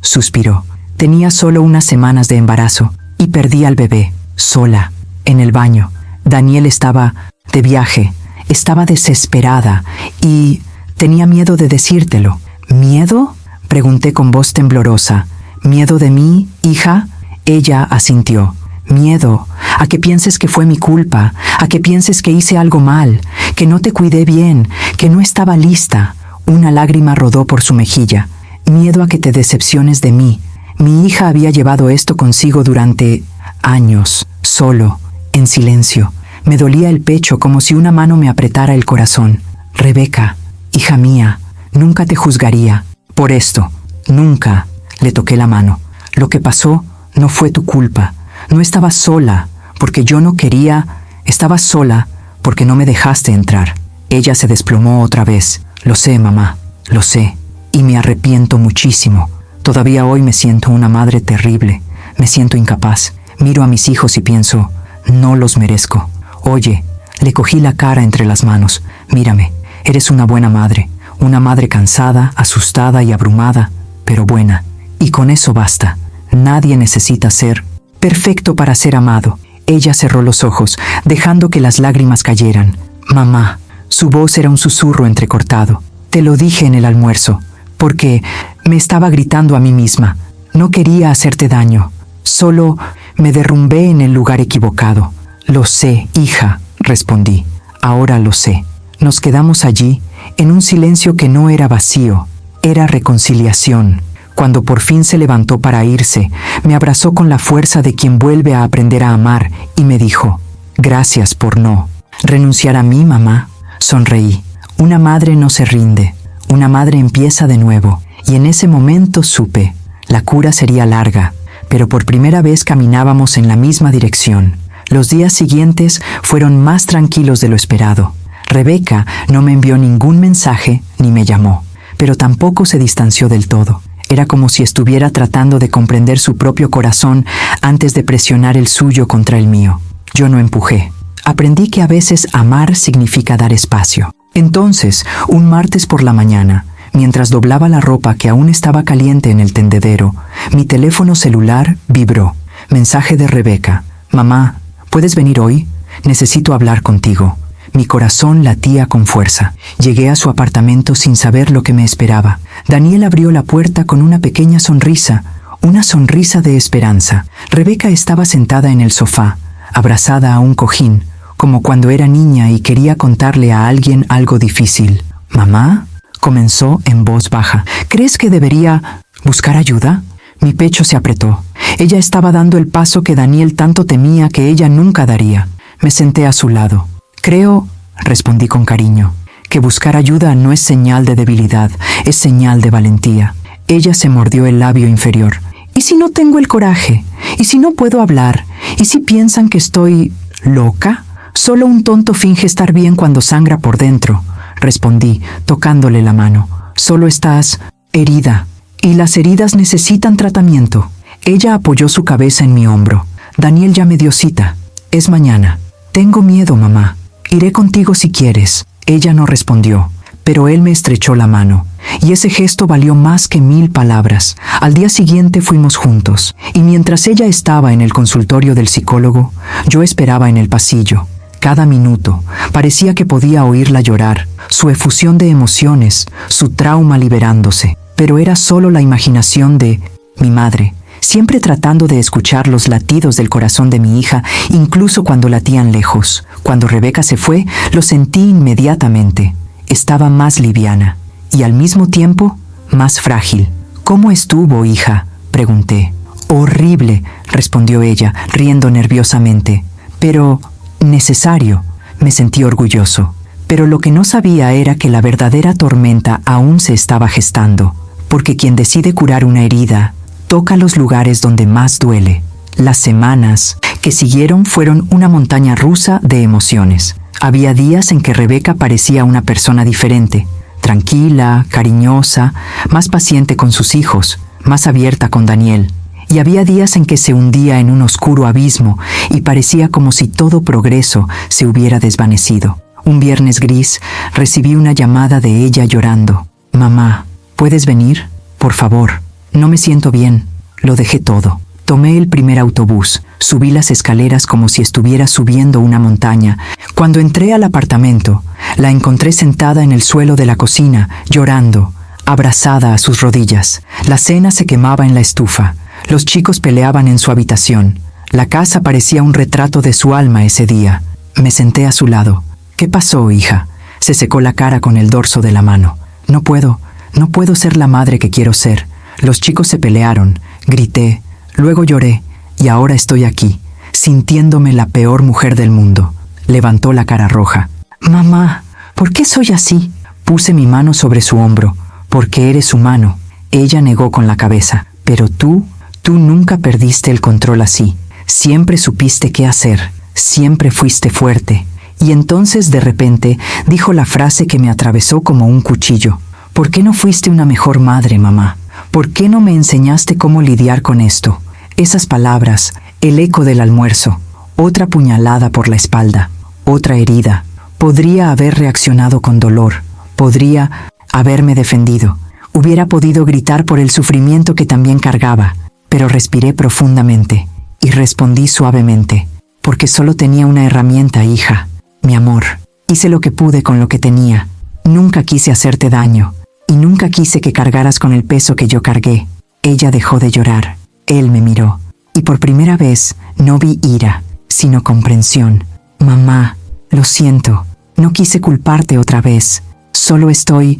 suspiró. Tenía solo unas semanas de embarazo, y perdí al bebé, sola, en el baño. Daniel estaba de viaje, estaba desesperada, y tenía miedo de decírtelo». «¿Miedo?», pregunté con voz temblorosa. «¿Miedo de mí, hija?». Ella asintió. «Miedo a que pienses que fue mi culpa, a que pienses que hice algo mal, que no te cuidé bien, que no estaba lista». Una lágrima rodó por su mejilla. «Miedo a que te decepciones de mí. Mi hija había llevado esto consigo durante años, solo, en silencio. Me dolía el pecho como si una mano me apretara el corazón. Rebeca, hija mía, nunca te juzgaría por esto, nunca». Le toqué la mano. «Lo que pasó no fue tu culpa. No estabas sola, porque yo no quería. Estabas sola, porque no me dejaste entrar». Ella se desplomó otra vez. «Lo sé, mamá, lo sé, y me arrepiento muchísimo. Todavía hoy me siento una madre terrible. Me siento incapaz. Miro a mis hijos y pienso, no los merezco. Oye», le cogí la cara entre las manos. «Mírame, eres una buena madre. Una madre cansada, asustada y abrumada, pero buena. Y con eso basta. Nadie necesita ser perfecto para ser amado». Ella cerró los ojos, dejando que las lágrimas cayeran. «Mamá». Su voz era un susurro entrecortado. «Te lo dije en el almuerzo, porque me estaba gritando a mí misma. No quería hacerte daño. Solo me derrumbé en el lugar equivocado. Lo sé, hija, respondí. Ahora lo sé. Nos quedamos allí, en un silencio que no era vacío, era reconciliación. Cuando por fin se levantó para irse, me abrazó con la fuerza de quien vuelve a aprender a amar y me dijo: gracias por no renunciar a mí, mamá. Sonreí. Una madre no se rinde. Una madre empieza de nuevo. Y en ese momento supe, la cura sería larga, pero por primera vez caminábamos en la misma dirección. Los días siguientes fueron más tranquilos de lo esperado. Rebeca no me envió ningún mensaje ni me llamó, pero tampoco se distanció del todo. Era como si estuviera tratando de comprender su propio corazón antes de presionar el suyo contra el mío. Yo no empujé. Aprendí que a veces amar significa dar espacio. Entonces, un martes por la mañana, mientras doblaba la ropa que aún estaba caliente en el tendedero, mi teléfono celular vibró. Mensaje de Rebeca: mamá, ¿puedes venir hoy? Necesito hablar contigo. Mi corazón latía con fuerza. Llegué a su apartamento sin saber lo que me esperaba. Daniel abrió la puerta con una pequeña sonrisa, una sonrisa de esperanza. Rebeca estaba sentada en el sofá, abrazada a un cojín, como cuando era niña y quería contarle a alguien algo difícil. «¿Mamá?», comenzó en voz baja. «¿Crees que debería buscar ayuda?». Mi pecho se apretó. Ella estaba dando el paso que Daniel tanto temía que ella nunca daría. Me senté a su lado. «Creo», respondí con cariño, «que buscar ayuda no es señal de debilidad, es señal de valentía». Ella se mordió el labio inferior. «¿Y si no tengo el coraje? ¿Y si no puedo hablar? ¿Y si piensan que estoy loca? Solo un tonto finge estar bien cuando sangra por dentro», respondí, tocándole la mano. «Solo estás herida, y las heridas necesitan tratamiento». Ella apoyó su cabeza en mi hombro. «Daniel ya me dio cita. Es mañana». «Tengo miedo, mamá. Iré contigo si quieres». Ella no respondió, pero él me estrechó la mano, y ese gesto valió más que 1000 palabras. Al día siguiente fuimos juntos, y mientras ella estaba en el consultorio del psicólogo, yo esperaba en el pasillo. Cada minuto parecía que podía oírla llorar, su efusión de emociones, su trauma liberándose, pero era solo la imaginación de mi madre, siempre tratando de escuchar los latidos del corazón de mi hija, incluso cuando latían lejos. Cuando Rebeca se fue, lo sentí inmediatamente. Estaba más liviana y al mismo tiempo más frágil. «¿Cómo estuvo, hija?», pregunté. «Horrible», respondió ella, riendo nerviosamente. «Pero necesario». Me sentí orgulloso. Pero lo que no sabía era que la verdadera tormenta aún se estaba gestando, porque quien decide curar una herida toca los lugares donde más duele. Las semanas que siguieron fueron una montaña rusa de emociones. Había días en que Rebeca parecía una persona diferente, tranquila, cariñosa, más paciente con sus hijos, más abierta con Daniel. Y había días en que se hundía en un oscuro abismo y parecía como si todo progreso se hubiera desvanecido. Un viernes gris recibí una llamada de ella llorando. «Mamá, ¿puedes venir? Por favor. No me siento bien». Lo dejé todo. Tomé el primer autobús, subí las escaleras como si estuviera subiendo una montaña. Cuando entré al apartamento, la encontré sentada en el suelo de la cocina, llorando, abrazada a sus rodillas. La cena se quemaba en la estufa. Los chicos peleaban en su habitación. La casa parecía un retrato de su alma ese día. Me senté a su lado. «¿Qué pasó, hija?». Se secó la cara con el dorso de la mano. No puedo ser la madre que quiero ser. Los chicos se pelearon, grité, luego lloré, y ahora estoy aquí, sintiéndome la peor mujer del mundo». Levantó la cara roja. «Mamá, ¿por qué soy así?». Puse mi mano sobre su hombro. «Porque eres humano». Ella negó con la cabeza. «Pero tú nunca perdiste el control así. Siempre supiste qué hacer, siempre fuiste fuerte». Y entonces de repente dijo la frase que me atravesó como un cuchillo. «¿Por qué no fuiste una mejor madre, mamá? ¿Por qué no me enseñaste cómo lidiar con esto?». Esas palabras, el eco del almuerzo, otra puñalada por la espalda, otra herida. Podría haber reaccionado con dolor, podría haberme defendido, hubiera podido gritar por el sufrimiento que también cargaba, pero respiré profundamente y respondí suavemente: «Porque solo tenía una herramienta, hija, mi amor. Hice lo que pude con lo que tenía. Nunca quise hacerte daño. y nunca quise que cargaras con el peso que yo cargué. Ella dejó de llorar. Él me miró, y por primera vez no vi ira, sino comprensión. Mamá, lo siento, no quise culparte otra vez. Solo estoy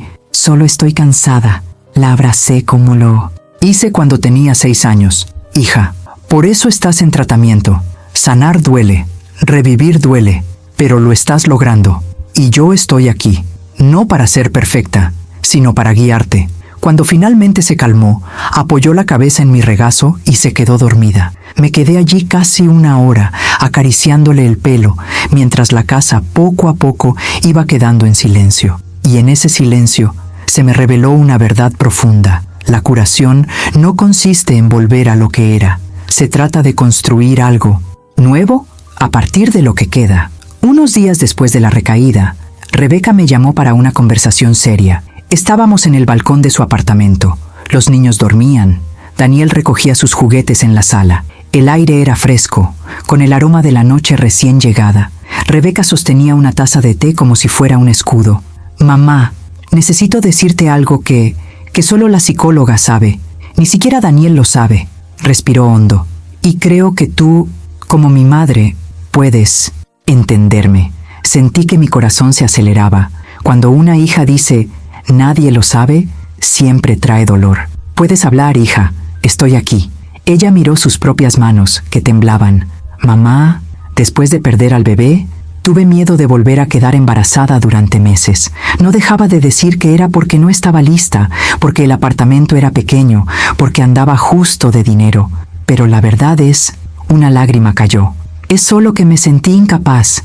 cansada. La abracé como lo hice cuando tenía 6 años. Hija, por eso estás en tratamiento. Sanar duele, revivir duele, pero lo estás logrando. Y yo estoy aquí, no para ser perfecta, sino para guiarte. Cuando finalmente se calmó, apoyó la cabeza en mi regazo y se quedó dormida. Me quedé allí casi 1 hora, acariciándole el pelo, mientras la casa poco a poco iba quedando en silencio. Y en ese silencio se me reveló una verdad profunda. La curación no consiste en volver a lo que era. Se trata de construir algo nuevo a partir de lo que queda. Unos días después de la recaída, Rebeca me llamó para una conversación seria. Estábamos en el balcón de su apartamento. Los niños dormían. Daniel recogía sus juguetes en la sala. El aire era fresco, con el aroma de la noche recién llegada. Rebeca sostenía una taza de té como si fuera un escudo. Mamá, necesito decirte algo que solo la psicóloga sabe. Ni siquiera Daniel lo sabe. Respiró hondo. Y creo que tú, como mi madre, puedes entenderme. Sentí que mi corazón se aceleraba. Cuando una hija dice, nadie lo sabe, siempre trae dolor. Puedes hablar, hija. Estoy aquí. Ella miró sus propias manos, que temblaban. Mamá, después de perder al bebé, tuve miedo de volver a quedar embarazada durante meses. No dejaba de decir que era porque no estaba lista, porque el apartamento era pequeño, porque andaba justo de dinero. Pero la verdad es, una lágrima cayó. Es solo que me sentí incapaz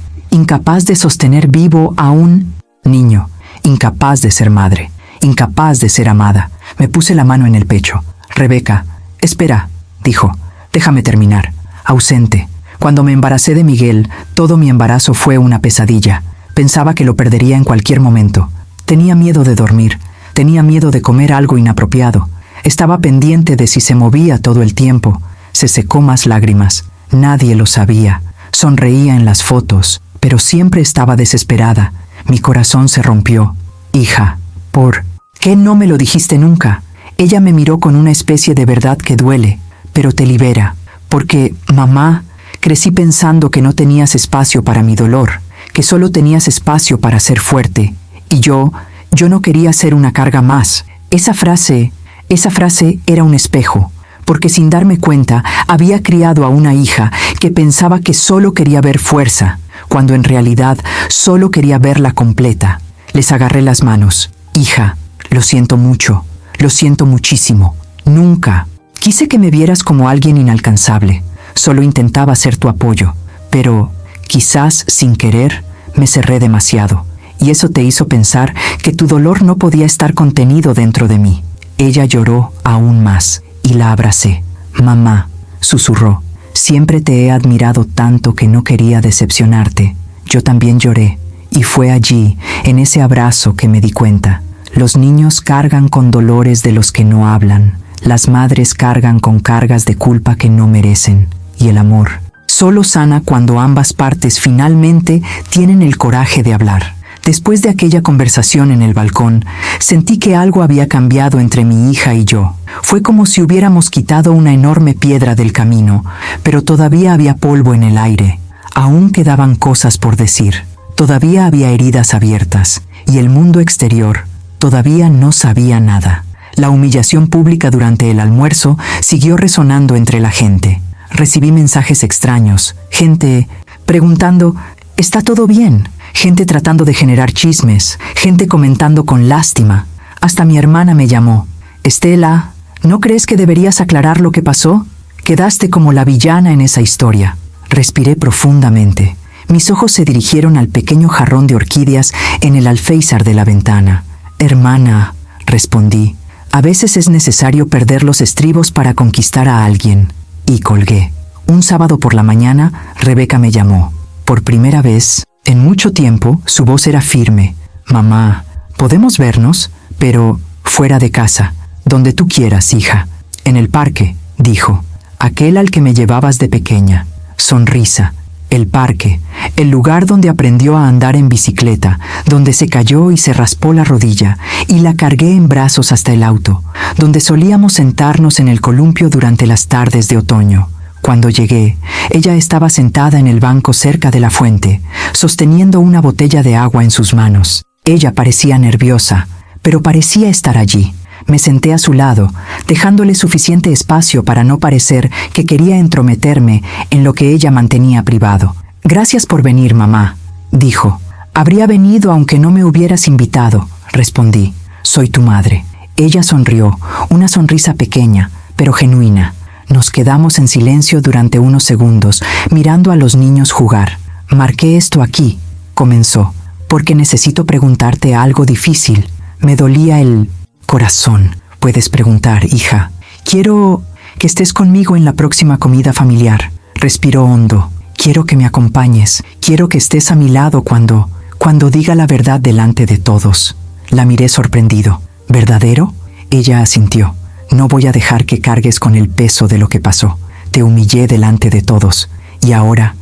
de sostener vivo a un niño, incapaz de ser madre, incapaz de ser amada. Me puse la mano en el pecho. Rebeca, espera, dijo, déjame terminar. Ausente. Cuando me embaracé de Miguel, todo mi embarazo fue una pesadilla. Pensaba que lo perdería en cualquier momento. Tenía miedo de dormir, tenía miedo de comer algo inapropiado. Estaba pendiente de si se movía todo el tiempo. Se secó más lágrimas. Nadie lo sabía. Sonreía en las fotos, pero siempre estaba desesperada. Mi corazón se rompió. Hija, ¿por qué no me lo dijiste nunca? Ella me miró con una especie de verdad que duele, pero te libera. Porque, mamá, crecí pensando que no tenías espacio para mi dolor, que solo tenías espacio para ser fuerte. Y yo no quería ser una carga más. Esa frase era un espejo, porque sin darme cuenta había criado a una hija que pensaba que solo quería ver fuerza, cuando en realidad solo quería verla completa. Les agarré las manos. Hija, lo siento mucho, lo siento muchísimo. Nunca quise que me vieras como alguien inalcanzable. Solo intentaba ser tu apoyo, pero quizás sin querer me cerré demasiado, y eso te hizo pensar que tu dolor no podía estar contenido dentro de mí. Ella lloró aún más, y la abracé. Mamá, susurró, siempre te he admirado tanto que no quería decepcionarte. Yo también lloré, y fue allí, en ese abrazo, que me di cuenta. Los niños cargan con dolores de los que no hablan. Las madres cargan con cargas de culpa que no merecen. Y el amor solo sana cuando ambas partes finalmente tienen el coraje de hablar. Después de aquella conversación en el balcón, sentí que algo había cambiado entre mi hija y yo. Fue como si hubiéramos quitado una enorme piedra del camino, pero todavía había polvo en el aire. Aún quedaban cosas por decir. Todavía había heridas abiertas, y el mundo exterior todavía no sabía nada. La humillación pública durante el almuerzo siguió resonando entre la gente. Recibí mensajes extraños, gente preguntando, ¿está todo bien? Gente tratando de generar chismes, gente comentando con lástima. Hasta mi hermana me llamó. Estela, ¿no crees que deberías aclarar lo que pasó? Quedaste como la villana en esa historia. Respiré profundamente. Mis ojos se dirigieron al pequeño jarrón de orquídeas en el alféizar de la ventana. Hermana, respondí, a veces es necesario perder los estribos para conquistar a alguien. Y colgué. Un sábado por la mañana, Rebeca me llamó. Por primera vez, en mucho tiempo, su voz era firme. Mamá, ¿podemos vernos? Pero fuera de casa, donde tú quieras, hija. En el parque, dijo. Aquel al que me llevabas de pequeña. Sonrisa. el parque, el lugar donde aprendió a andar en bicicleta, donde se cayó y se raspó la rodilla, y la cargué en brazos hasta el auto, donde solíamos sentarnos en el columpio durante las tardes de otoño. Cuando llegué, ella estaba sentada en el banco cerca de la fuente, sosteniendo una botella de agua en sus manos. Ella parecía nerviosa, pero parecía estar allí. Me senté a su lado, dejándole suficiente espacio para no parecer que quería entrometerme en lo que ella mantenía privado. «Gracias por venir, mamá», dijo. «Habría venido aunque no me hubieras invitado», respondí. «Soy tu madre». Ella sonrió, una sonrisa pequeña, pero genuina. Nos quedamos en silencio durante unos segundos, mirando a los niños jugar. «Marqué esto aquí», comenzó, «porque necesito preguntarte algo difícil. Me dolía el corazón. Puedes preguntar, hija. Quiero que estés conmigo en la próxima comida familiar». Respiró hondo. «Quiero que me acompañes. Quiero que estés a mi lado cuando diga la verdad delante de todos». La miré sorprendido. «¿Verdadero?». Ella asintió. «No voy a dejar que cargues con el peso de lo que pasó. Te humillé delante de todos. Y ahora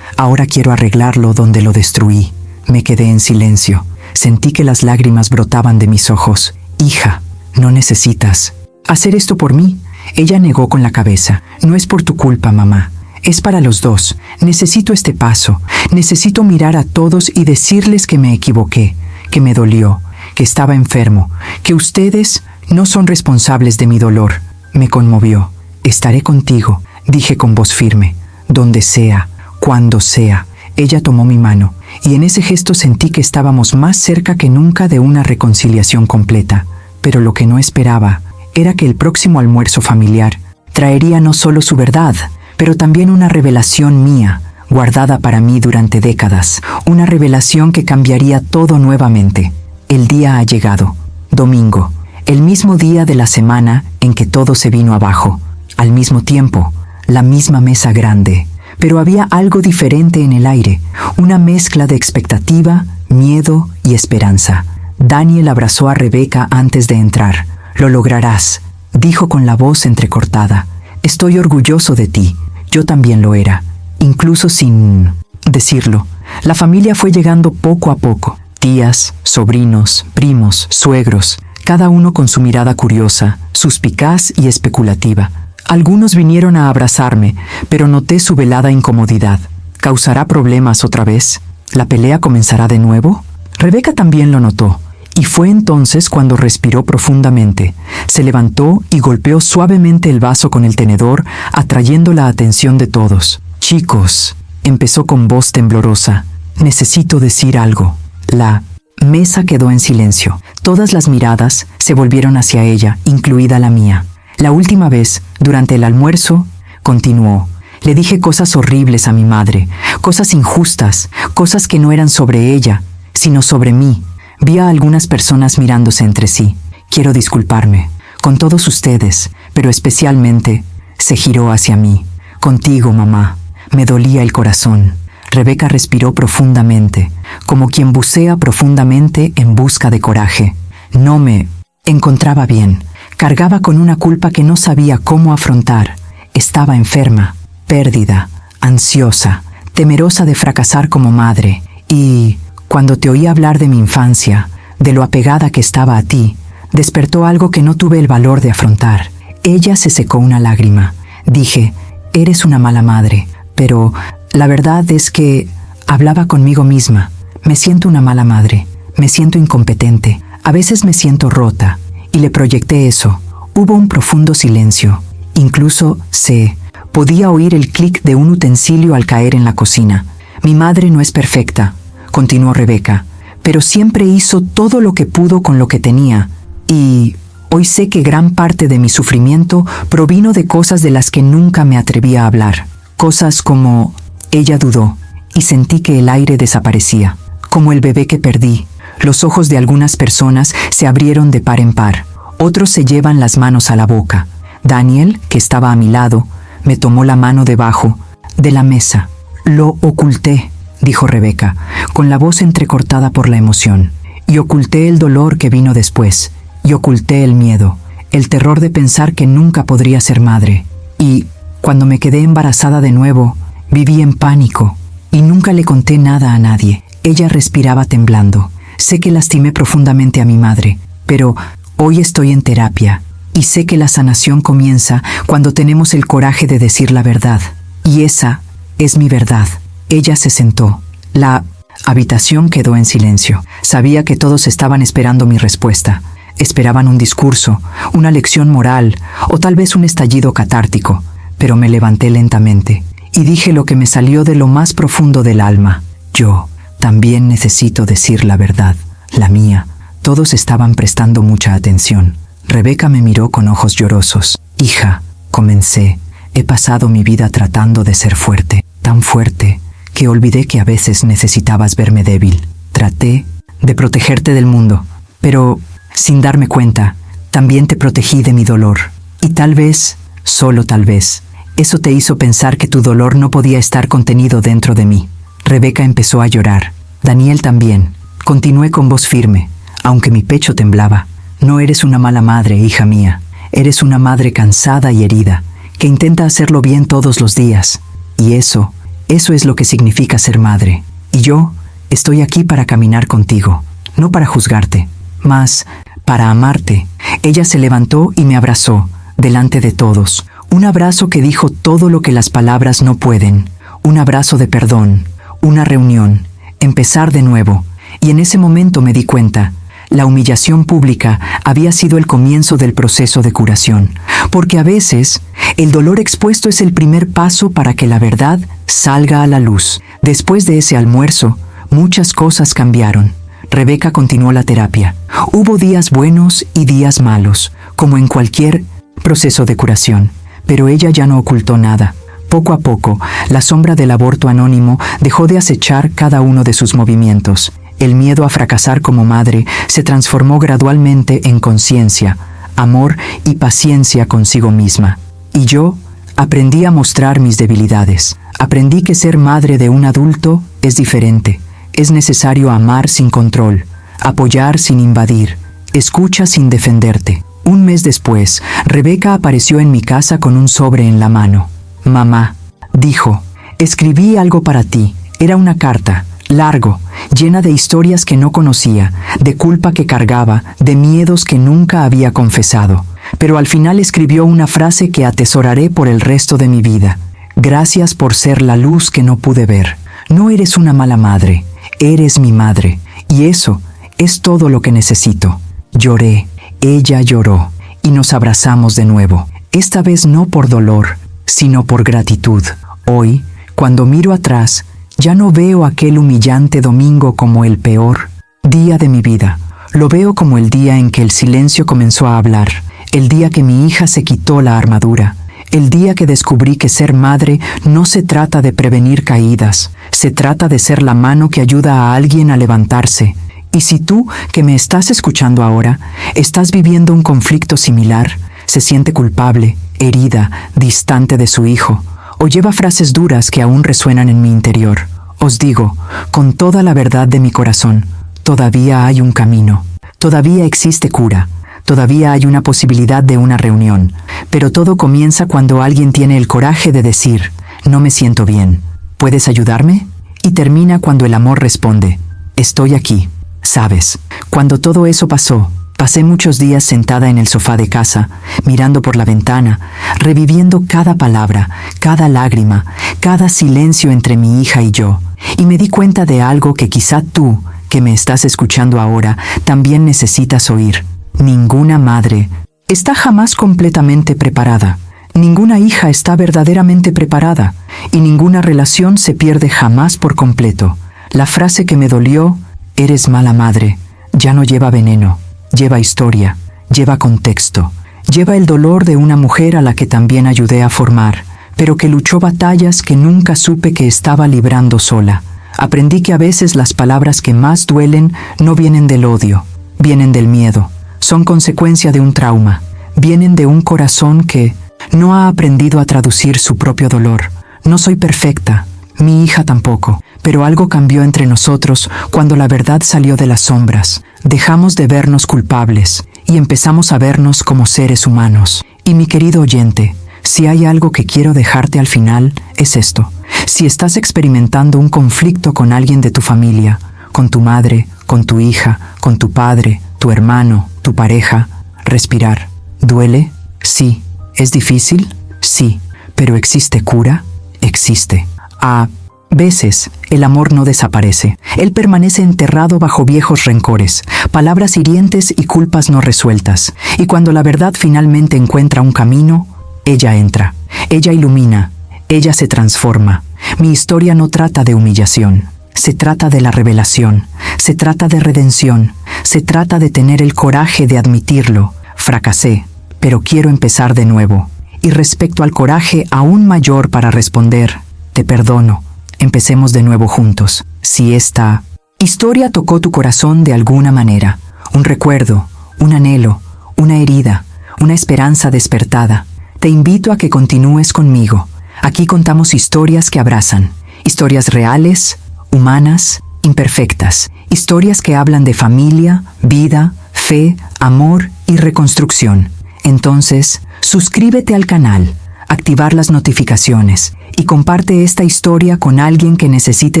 quiero arreglarlo donde lo destruí». Me quedé en silencio. Sentí que las lágrimas brotaban de mis ojos. «Hija, no necesitas hacer esto por mí». Ella negó con la cabeza. «No es por tu culpa, mamá. Es para los dos. Necesito este paso. Necesito mirar a todos y decirles que me equivoqué, que me dolió, que estaba enfermo, que ustedes no son responsables de mi dolor». Me conmovió. «Estaré contigo», dije con voz firme. «Donde sea, cuando sea». Ella tomó mi mano, y en ese gesto sentí que estábamos más cerca que nunca de una reconciliación completa. Pero lo que no esperaba era que el próximo almuerzo familiar traería no solo su verdad, pero también una revelación mía, guardada para mí durante décadas, una revelación que cambiaría todo nuevamente. El día ha llegado. Domingo, el mismo día de la semana en que todo se vino abajo. Al mismo tiempo, la misma mesa grande. Pero había algo diferente en el aire, una mezcla de expectativa, miedo y esperanza. Daniel abrazó a Rebeca antes de entrar. «Lo lograrás», dijo con la voz entrecortada. «Estoy orgulloso de ti. Yo también lo era». Incluso sin decirlo, la familia fue llegando poco a poco. Tías, sobrinos, primos, suegros, cada uno con su mirada curiosa, suspicaz y especulativa. Algunos vinieron a abrazarme, pero noté su velada incomodidad. ¿Causará problemas otra vez? ¿La pelea comenzará de nuevo? Rebeca también lo notó, y fue entonces cuando respiró profundamente. Se levantó y golpeó suavemente el vaso con el tenedor, atrayendo la atención de todos. «Chicos», empezó con voz temblorosa, «necesito decir algo». La mesa quedó en silencio. Todas las miradas se volvieron hacia ella, incluida la mía. «La última vez, durante el almuerzo», continuó, «le dije cosas horribles a mi madre, cosas injustas, cosas que no eran sobre ella, sino sobre mí. Vi a algunas personas mirándose entre sí. Quiero disculparme, con todos ustedes, pero especialmente», se giró hacia mí. «Contigo, mamá. Me dolía el corazón». Rebeca respiró profundamente, como quien bucea profundamente en busca de coraje. No me encontraba bien. Cargaba con una culpa que no sabía cómo afrontar. Estaba enferma, perdida, ansiosa, temerosa de fracasar como madre. Y cuando te oí hablar de mi infancia, de lo apegada que estaba a ti, despertó algo que no tuve el valor de afrontar. Ella se secó una lágrima. Dije, «Eres una mala madre», pero la verdad es que hablaba conmigo misma. Me siento una mala madre, me siento incompetente, a veces me siento rota. Y le proyecté eso. Hubo un profundo silencio. Incluso se podía oír el clic de un utensilio al caer en la cocina. «Mi madre no es perfecta», continuó Rebeca, «pero siempre hizo todo lo que pudo con lo que tenía. Y hoy sé que gran parte de mi sufrimiento provino de cosas de las que nunca me atreví a hablar. Cosas como…». Ella dudó, y sentí que el aire desaparecía. «Como el bebé que perdí». Los ojos de algunas personas se abrieron de par en par. Otros se llevan las manos a la boca. Daniel, que estaba a mi lado, me tomó la mano debajo de la mesa. «Lo oculté», dijo Rebeca, con la voz entrecortada por la emoción. «Y oculté el dolor que vino después. Y oculté el miedo, el terror de pensar que nunca podría ser madre. Y cuando me quedé embarazada de nuevo, viví en pánico. y nunca le conté nada a nadie. Ella respiraba temblando. Sé que lastimé profundamente a mi madre, pero hoy estoy en terapia y sé que la sanación comienza cuando tenemos el coraje de decir la verdad. Y esa es mi verdad. Ella se sentó. La habitación quedó en silencio. Sabía que todos estaban esperando mi respuesta. Esperaban un discurso, una lección moral o tal vez un estallido catártico, pero me levanté lentamente y dije lo que me salió de lo más profundo del alma. Yo también necesito decir la verdad, la mía. Todos estaban prestando mucha atención. Rebeca me miró con ojos llorosos. Hija, comencé, he pasado mi vida tratando de ser fuerte, tan fuerte, que olvidé que a veces necesitabas verme débil. Traté de protegerte del mundo, pero sin darme cuenta, también te protegí de mi dolor. Y tal vez, solo tal vez, eso te hizo pensar que tu dolor no podía estar contenido dentro de mí. Rebeca empezó a llorar. Daniel también. Continué con voz firme, aunque mi pecho temblaba. No eres una mala madre, hija mía. Eres una madre cansada y herida, que intenta hacerlo bien todos los días. Y eso es lo que significa ser madre. Y yo estoy aquí para caminar contigo, no para juzgarte, mas para amarte. Ella se levantó y me abrazó, delante de todos. Un abrazo que dijo todo lo que las palabras no pueden. Un abrazo de perdón, una reunión, empezar de nuevo. Y en ese momento me di cuenta, la humillación pública había sido el comienzo del proceso de curación, porque a veces el dolor expuesto es el primer paso para que la verdad salga a la luz. Después de ese almuerzo, muchas cosas cambiaron. Rebeca continuó la terapia. Hubo días buenos y días malos, como en cualquier proceso de curación, pero ella ya no ocultó nada. Poco a poco, la sombra del aborto anónimo dejó de acechar cada uno de sus movimientos. El miedo a fracasar como madre se transformó gradualmente en conciencia, amor y paciencia consigo misma. Y yo aprendí a mostrar mis debilidades. Aprendí que ser madre de un adulto es diferente. Es necesario amar sin control, apoyar sin invadir, escucha sin defenderte. Un mes después, Rebeca apareció en mi casa con un sobre en la mano. Mamá, dijo, escribí algo para ti. Era una carta, largo, llena de historias que no conocía, de culpa que cargaba, de miedos que nunca había confesado. Pero al final escribió una frase que atesoraré por el resto de mi vida. Gracias por ser la luz que no pude ver. No eres una mala madre, eres mi madre, y eso es todo lo que necesito. Lloré, ella lloró, y nos abrazamos de nuevo. Esta vez no por dolor, sino por gratitud. Hoy, cuando miro atrás, ya no veo aquel humillante domingo como el peor día de mi vida. Lo veo como el día en que el silencio comenzó a hablar, el día que mi hija se quitó la armadura, el día que descubrí que ser madre no se trata de prevenir caídas, se trata de ser la mano que ayuda a alguien a levantarse. Y si tú, que me estás escuchando ahora, estás viviendo un conflicto similar, se siente culpable, herida, distante de su hijo, o lleva frases duras que aún resuenan en mi interior, os digo, con toda la verdad de mi corazón, todavía hay un camino, todavía existe cura, todavía hay una posibilidad de una reunión, pero todo comienza cuando alguien tiene el coraje de decir, no me siento bien, ¿puedes ayudarme? Y termina cuando el amor responde, estoy aquí. Sabes, cuando todo eso pasó, pasé muchos días sentada en el sofá de casa, mirando por la ventana, reviviendo cada palabra, cada lágrima, cada silencio entre mi hija y yo, y me di cuenta de algo que quizá tú, que me estás escuchando ahora, también necesitas oír. Ninguna madre está jamás completamente preparada. Ninguna hija está verdaderamente preparada, y ninguna relación se pierde jamás por completo. La frase que me dolió, eres mala madre, ya no lleva veneno, lleva historia, lleva contexto, lleva el dolor de una mujer a la que también ayudé a formar, pero que luchó batallas que nunca supe que estaba librando sola. Aprendí que a veces las palabras que más duelen no vienen del odio, vienen del miedo, son consecuencia de un trauma, vienen de un corazón que no ha aprendido a traducir su propio dolor. No soy perfecta, mi hija tampoco, pero algo cambió entre nosotros cuando la verdad salió de las sombras. Dejamos de vernos culpables y empezamos a vernos como seres humanos. Y mi querido oyente, Si hay algo que quiero dejarte al final, es esto. Si estás experimentando un conflicto con alguien de tu familia, con tu madre, con tu hija, con tu padre, tu hermano, tu pareja, respirar. ¿Duele? Sí. ¿Es difícil? Sí. ¿Pero existe cura? Existe. A veces, el amor no desaparece. Él permanece enterrado bajo viejos rencores, palabras hirientes y culpas no resueltas. Y cuando la verdad finalmente encuentra un camino, ella entra. Ella ilumina. Ella se transforma. Mi historia no trata de humillación. Se trata de la revelación. Se trata de redención. Se trata de tener el coraje de admitirlo. Fracasé, pero quiero empezar de nuevo. Y respecto al coraje aún mayor para responder, te perdono. Empecemos de nuevo juntos. Si esta historia tocó tu corazón de alguna manera, un recuerdo, un anhelo, una herida, una esperanza despertada, te invito a que continúes conmigo. Aquí contamos historias que abrazan, historias reales, humanas, imperfectas, historias que hablan de familia, vida, fe, amor y reconstrucción. Entonces, suscríbete al canal, activar las notificaciones y comparte esta historia con alguien que necesite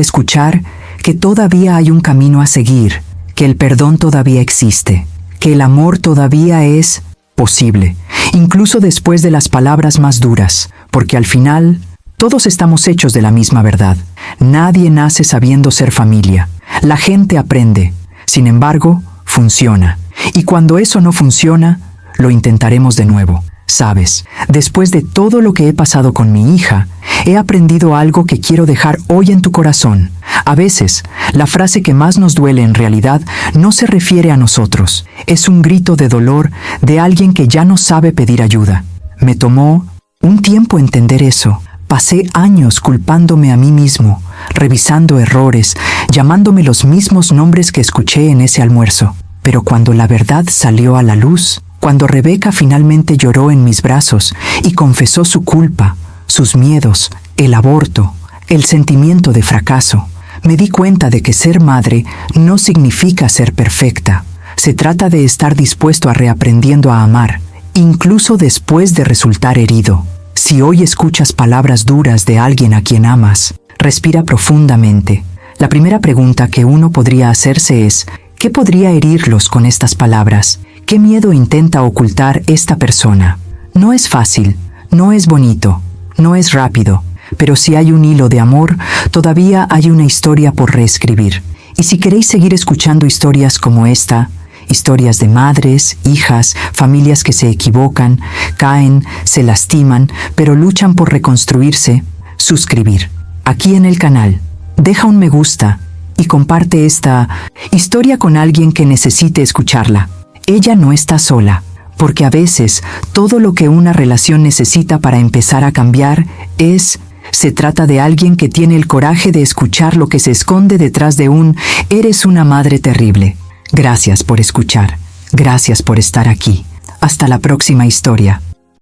escuchar que todavía hay un camino a seguir, que el perdón todavía existe, que el amor todavía es posible, incluso después de las palabras más duras, porque al final todos estamos hechos de la misma verdad. Nadie nace sabiendo ser familia. La gente aprende. Sin embargo, funciona. Y cuando eso no funciona, lo intentaremos de nuevo. Sabes, después de todo lo que he pasado con mi hija, he aprendido algo que quiero dejar hoy en tu corazón. A veces, la frase que más nos duele en realidad no se refiere a nosotros. Es un grito de dolor de alguien que ya no sabe pedir ayuda. Me tomó un tiempo entender eso. Pasé años culpándome a mí mismo, revisando errores, llamándome los mismos nombres que escuché en ese almuerzo. Pero cuando la verdad salió a la luz, cuando Rebeca finalmente lloró en mis brazos y confesó su culpa, sus miedos, el aborto, el sentimiento de fracaso, me di cuenta de que ser madre no significa ser perfecta. Se trata de estar dispuesto a reaprendiendo a amar, incluso después de resultar herido. Si hoy escuchas palabras duras de alguien a quien amas, respira profundamente. La primera pregunta que uno podría hacerse es, ¿qué podría herirlos con estas palabras? ¿Qué miedo intenta ocultar esta persona? No es fácil, no es bonito, no es rápido, pero si hay un hilo de amor, todavía hay una historia por reescribir. Y si queréis seguir escuchando historias como esta, historias de madres, hijas, familias que se equivocan, caen, se lastiman, pero luchan por reconstruirse, suscribir. Aquí en el canal, deja un me gusta y comparte esta historia con alguien que necesite escucharla. Ella no está sola, porque a veces todo lo que una relación necesita para empezar a cambiar se trata de alguien que tiene el coraje de escuchar lo que se esconde detrás de un "eres una madre terrible". Gracias por escuchar. Gracias por estar aquí. Hasta la próxima historia.